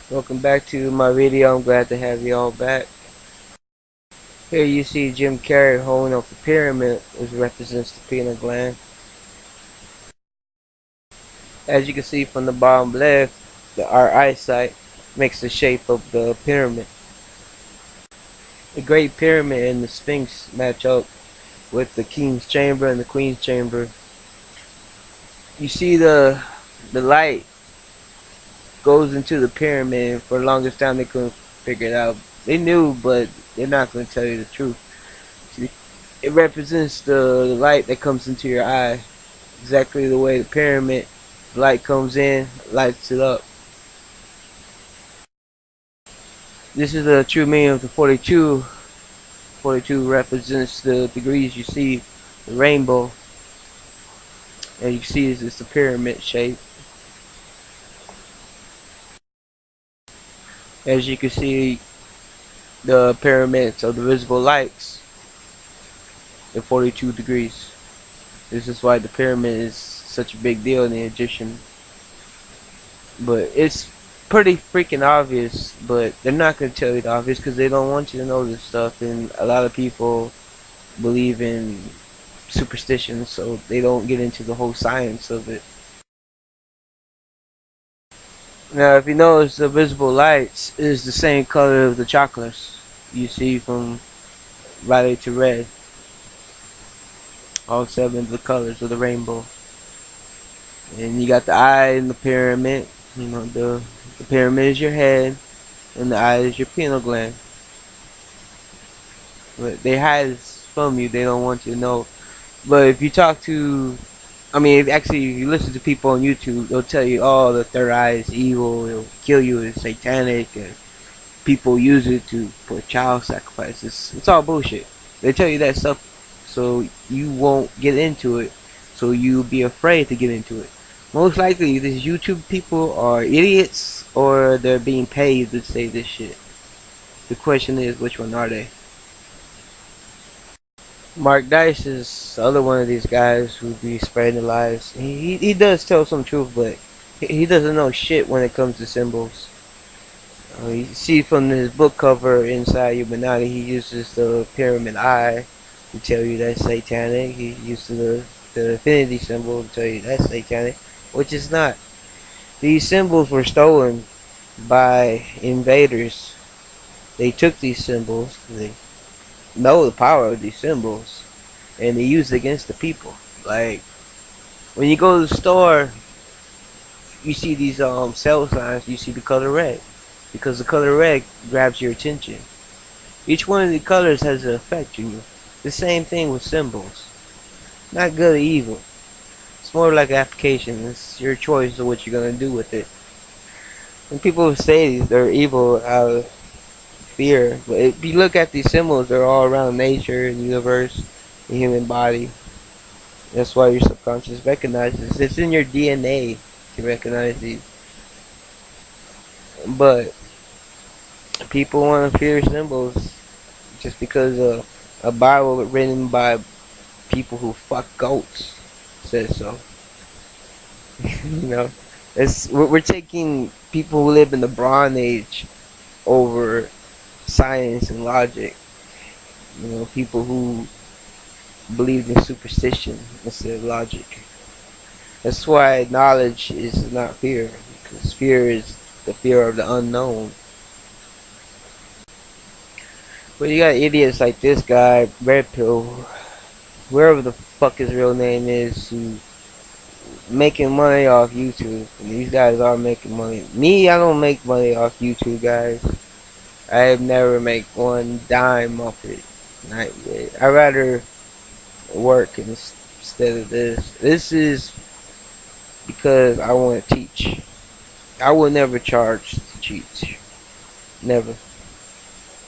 Welcome back to my video. I'm glad to have you all back. Here you see Jim Carrey holding up the pyramid, which represents the pineal gland. As you can see from the bottom left, our eyesight makes the shape of the pyramid. The Great Pyramid and the Sphinx match up with the King's Chamber and the Queen's Chamber. You see the light goes into the pyramid. For the longest time they couldn't figure it out. They knew, but they're not going to tell you the truth. See, it represents the light that comes into your eye, exactly the way the pyramid light comes in, lights it up. This is the true meaning of the 42. 42 represents the degrees you see, the rainbow, and you see it's the pyramid shape. As you can see, the pyramids of the visible lights in 42 degrees. This is why the pyramid is such a big deal in the Egyptian. But it's pretty freaking obvious, but they're not going to tell you the obvious because they don't want you to know this stuff. And a lot of people believe in superstition, so they don't get into the whole science of it. Now, if you notice, the visible lights is the same color of the chakras you see from violet to red. All 7 of the colors of the rainbow. And you got the eye in the pyramid. You know, the pyramid is your head, and the eye is your pineal gland. But they hide this from you. They don't want you to know. But if you talk to, if you listen to people on YouTube, they'll tell you, oh, the third eye is evil, it'll kill you, it's satanic, and people use it for child sacrifices. It's all bullshit. They tell you that stuff so you won't get into it, so you'll be afraid to get into it. Most likely, these YouTube people are idiots, or they're being paid to say this shit. The question is, which one are they? Mark Dice is the other one of these guys who be spreading the lies. He does tell some truth, but he doesn't know shit when it comes to symbols. You see from his book cover inside Illuminati, he uses the pyramid eye to tell you that's satanic. He uses the infinity symbol to tell you that's satanic, which is not. These symbols were stolen by invaders. They took these symbols. They know the power of these symbols, and they use it against the people. Like when you go to the store, you see these sale signs. You see the color red because the color red grabs your attention. Each one of the colors has an effect on you. The same thing with symbols. Not good or evil. It's more like application. It's your choice of what you're gonna do with it. When people say they're evil out of fear, but if you look at these symbols, they're all around nature, the universe, the human body. That's why your subconscious recognizes. It's in your DNA to recognize these. But people want to fear symbols just because a Bible written by people who fuck goats says so. You know, we're taking people who live in the Bronze Age over science and logic. You know, people who believed in superstition instead of logic. That's why knowledge is not fear, because fear is the fear of the unknown. But you got idiots like this guy, Red Pill, wherever the fuck his real name is, who making money off YouTube. And these guys are making money. Me, I don't make money off YouTube, guys. I have never make one dime off it. I'd rather work instead of this. This is because I want to teach. I will never charge to teach. Never.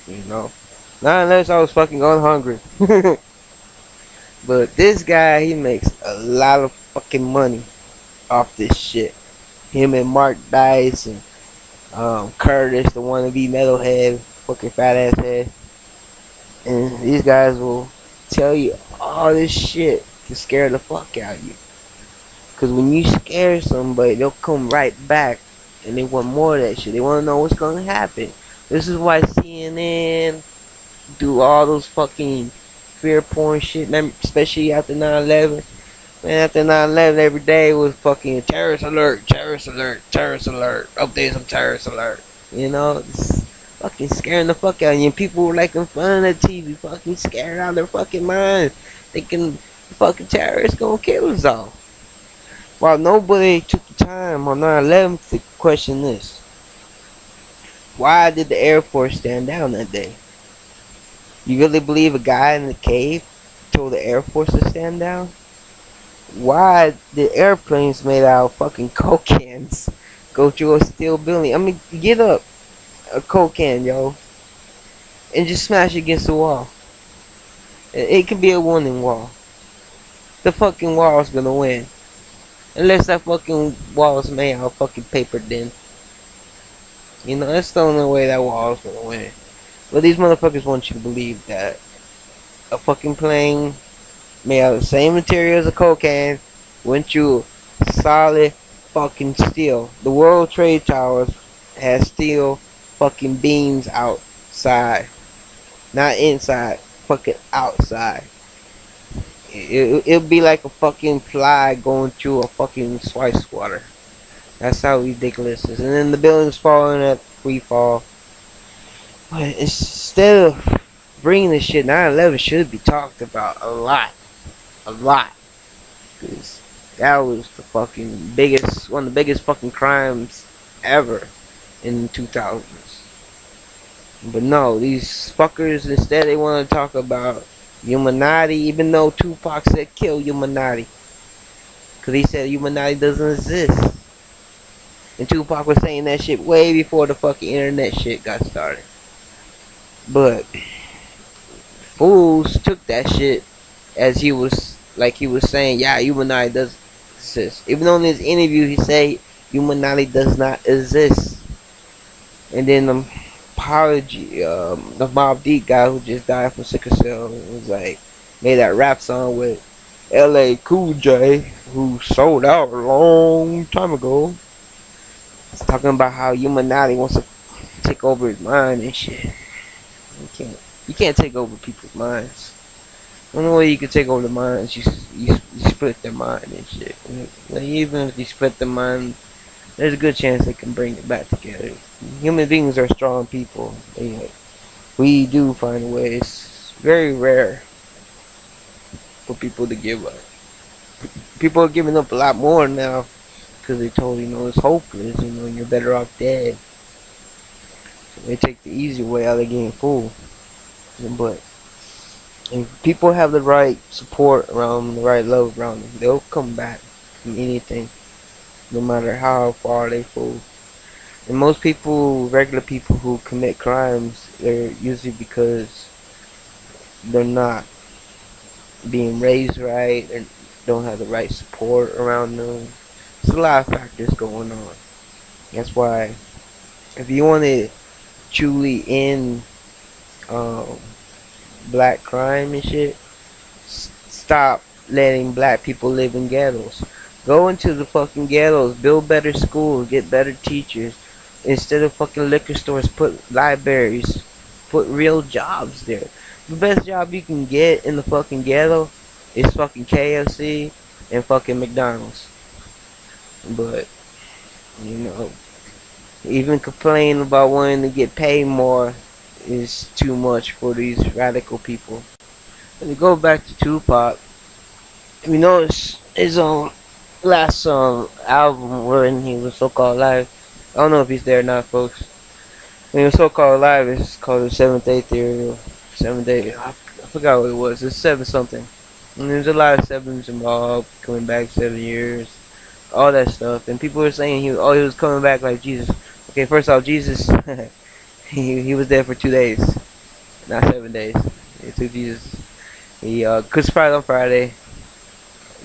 You know. Not unless I was fucking going hungry. But this guy, he makes a lot of fucking money off this shit. Him and Mark Dice and Curtis, the wannabe metalhead, fucking fat ass head. And these guys will tell you all this shit to scare the fuck out of you. Because when you scare somebody, they'll come right back and they want more of that shit. They want to know what's gonna happen. This is why CNN do all those fucking fear porn shit, especially after 9/11. Man, after 9/11, every day was fucking terrorist alert, terrorist alert, terrorist alert, updates on terrorist alert. You know, it's fucking scaring the fuck out of you. And people were like in front of the TV, fucking scared out of their fucking minds, thinking the fucking terrorists gonna kill us all. While nobody took the time on 9/11 to question this. Why did the Air Force stand down that day? You really believe a guy in the cave told the Air Force to stand down? Why did airplanes made out of fucking Coke cans go through a steel building? I mean, get up a Coke can, yo, and just smash it against the wall. It could be a winning wall. The fucking wall's gonna win. Unless that fucking wall's made out of fucking paper then. You know, that's the only way that wall's gonna win. But these motherfuckers want you to believe that a fucking plane made out of the same material as a Coke can went through solid fucking steel. The World Trade Towers has steel fucking beams outside. Not inside, fucking outside. It'll be like a fucking fly going through a fucking swice water. That's how ridiculous it is. And then the building's falling at free fall. But instead of bringing this shit, 9/11 should be talked about a lot. A lot. Because that was the fucking biggest, one of the biggest fucking crimes ever in the 2000s. But no, these fuckers, instead they want to talk about Illuminati, even though Tupac said kill Illuminati. Because he said Illuminati doesn't exist. And Tupac was saying that shit way before the fucking internet shit got started. But fools took that shit as he was, like he was saying, yeah, Illuminati does exist. Even though in his interview he said Illuminati does not exist. And then apology, the Mobb Deep guy who just died from sickle cell was like, made that rap song with LA Cool J, who sold out a long time ago. He's talking about how Illuminati wants to take over his mind and shit. You can't take over people's minds. The only way you can take over the minds, you split their mind and shit. Like, even if you split the mind, there's a good chance they can bring it back together. Human beings are strong people. We do find a way. It's very rare for people to give up. People are giving up a lot more now because they told it's hopeless. You're better off dead. So they take the easy way out of getting fooled. But if people have the right support around them, the right love around them, they'll come back from anything, no matter how far they fall. And most people, regular people who commit crimes, they're usually because they're not being raised right and don't have the right support around them. There's a lot of factors going on. That's why if you want to truly end black crime and shit, stop letting black people live in ghettos. Go into the fucking ghettos, build better schools, get better teachers. Instead of fucking liquor stores, put libraries, put real jobs there. The best job you can get in the fucking ghetto is fucking KFC and fucking McDonald's. But, even complaining about wanting to get paid more is too much for these radical people. When you go back to Tupac, you notice his last album when he was so-called live. I don't know if he's there or not, folks. When he was so-called live, it's called the 7th Day Theory, or 7 Day. I forgot what it was. It's 7 something. And there's a lot of sevens involved, coming back 7 years, all that stuff. And people were saying he was coming back like Jesus. Okay, first off, Jesus, he was there for 2 days, not 7 days. It took Jesus. He crucified on Friday,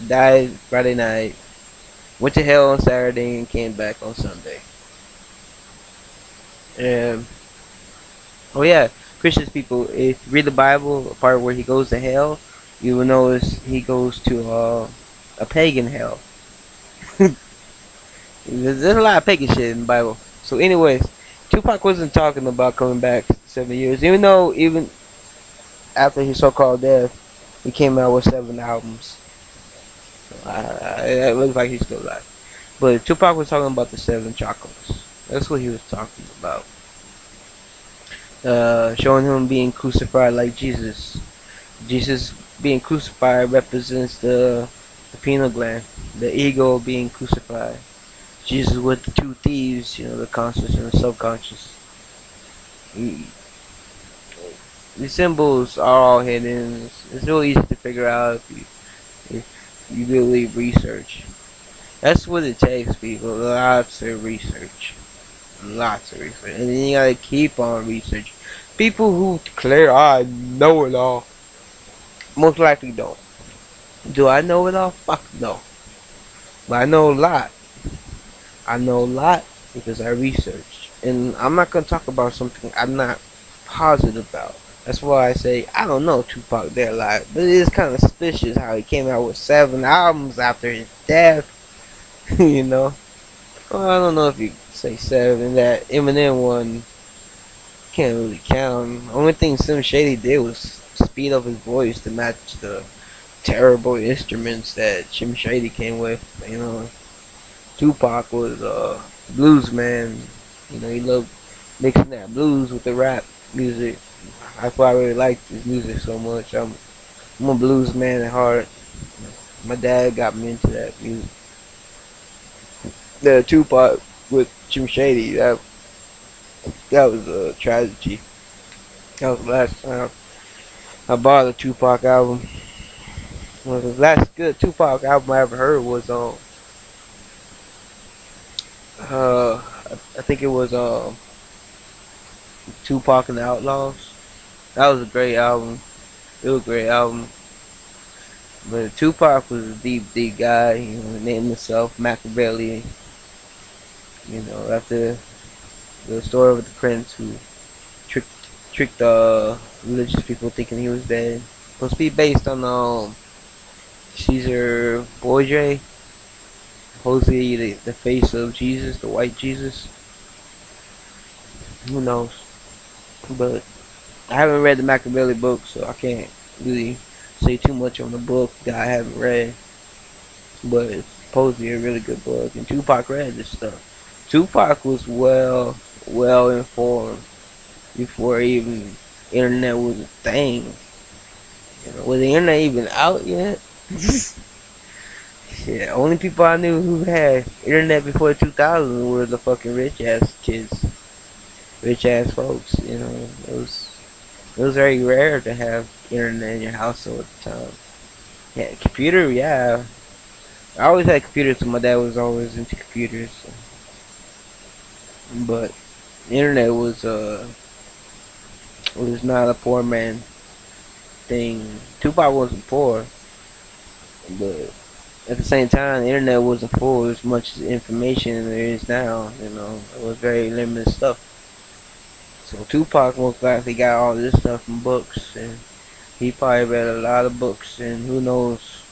died Friday night, went to hell on Saturday, and came back on Sunday. And oh yeah, Christian people, if you read the Bible, the part where he goes to hell, you will notice he goes to a pagan hell. There's a lot of pagan shit in the Bible. So, anyways, Tupac wasn't talking about coming back 7 years, even though even after his so-called death, he came out with 7 albums. It looks like he's still alive. But Tupac was talking about the 7 chakras. That's what he was talking about. Showing him being crucified like Jesus. Jesus being crucified represents the pineal gland, the ego being crucified. Jesus with the 2 thieves, the conscious and the subconscious. The symbols are all hidden. It's really easy to figure out if you really research. That's what it takes, people. Lots of research. Lots of research. And then you gotta keep on research. People who declare, I know it all, most likely don't. Do I know it all? Fuck no. But I know a lot. I know a lot because I researched. And I'm not gonna talk about something I'm not positive about. That's why I say I don't know Tupac dead alive. But it is kind of suspicious how he came out with 7 albums after his death. you know. Well, I don't know if you say 7. That Eminem one can't really count. Only thing Slim Shady did was speed up his voice to match the terrible instruments that Slim Shady came with. Tupac was a blues man. He loved mixing that blues with the rap music. That's why I really liked his music so much. I'm a blues man at heart. My dad got me into that music. The Tupac with Jim Shady, that was a tragedy. That was the last time I bought a Tupac album. Well, the last good Tupac album I ever heard was I think it was Tupac and the Outlaws. That was a great album. It was a great album. But Tupac was a deep, deep guy. He named himself Machiavelli. After the story of the prince who tricked religious people thinking he was dead. Supposed to be based on Caesar Borgia, supposedly the face of Jesus, the white Jesus. Who knows? But I haven't read the Machiavelli book, so I can't really say too much on the book that I haven't read. But it's supposedly a really good book, and Tupac read this stuff. Tupac was well informed before even internet was a thing. Was the internet even out yet? Shit, only people I knew who had internet before 2000 were the fucking rich ass kids, rich ass folks. It was very rare to have internet in your household at the time. Yeah, computer, yeah. I always had computers, so my dad was always into computers. So. But the internet was not a poor man thing. Tupac wasn't poor, but at the same time, the internet wasn't full as much information as there is now. It was very limited stuff. So Tupac most likely got all this stuff from books, and he probably read a lot of books, and who knows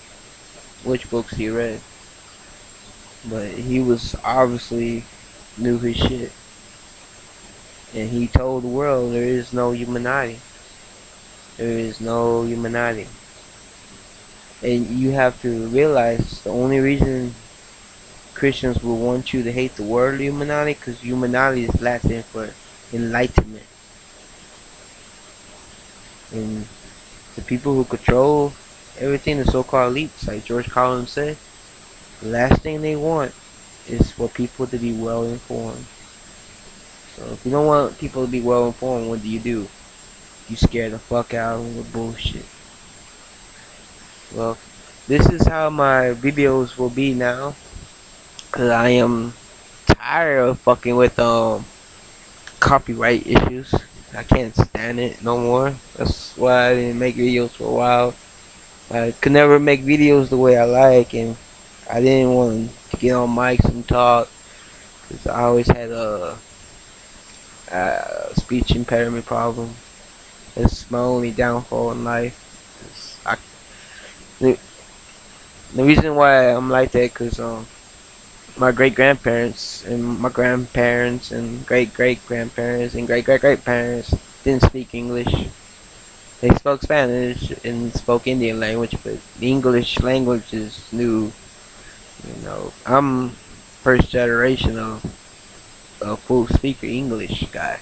which books he read. But he was obviously knew his shit. And he told the world there is no Illuminati. There is no Illuminati. And you have to realize the only reason Christians will want you to hate the word Illuminati, because Illuminati is Latin for enlightenment. And the people who control everything, the so-called elites, like George Carlin said, the last thing they want is for people to be well informed. So if you don't want people to be well informed, what do? You scare the fuck out of them with bullshit. Well, this is how my videos will be now, cause I am tired of fucking with copyright issues. I can't stand it no more. That's why I didn't make videos for a while. I could never make videos the way I like, and I didn't want to get on mics and talk, cause I always had a speech impairment problem. It's my only downfall in life. The reason why I'm like that, cause my great grandparents and my grandparents and great great grandparents and great great great parents didn't speak English. They spoke Spanish and spoke Indian language, but the English language is new. You know, I'm first generation of a full speaker English guy.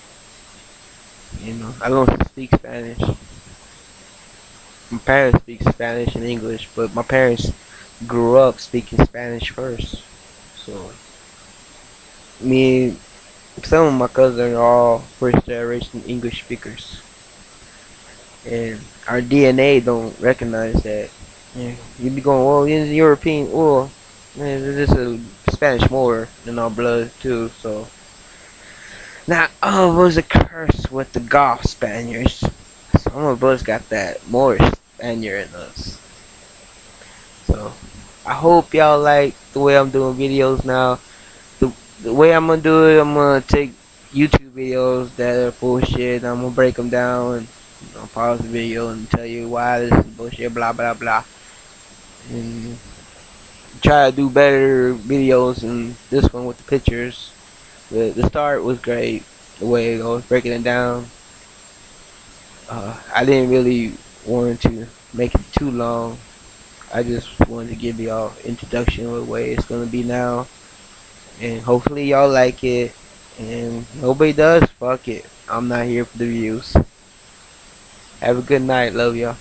You know, I don't speak Spanish. My parents speak Spanish and English, but my parents grew up speaking Spanish first. So me, some of my cousins are all first generation English speakers, and our DNA don't recognize that. Yeah, you be going, well, it's European, well, man, this is Spanish more in our blood too. So now all of us are cursed with the Goth Spaniards. Some of us got that Moorish Spaniard in us. So I hope y'all like the way I'm doing videos now. The way I'm gonna do it, I'm gonna take YouTube videos that are bullshit. I'm gonna break them down and pause the video and tell you why this is bullshit, blah blah blah, and try to do better videos than this one with the pictures. The start was great, the way I was breaking it down. I didn't really want to make it too long. I just wanted to give y'all introduction of the way it's gonna be now, and hopefully y'all like it. And nobody does, fuck it. I'm not here for the views. Have a good night. Love y'all.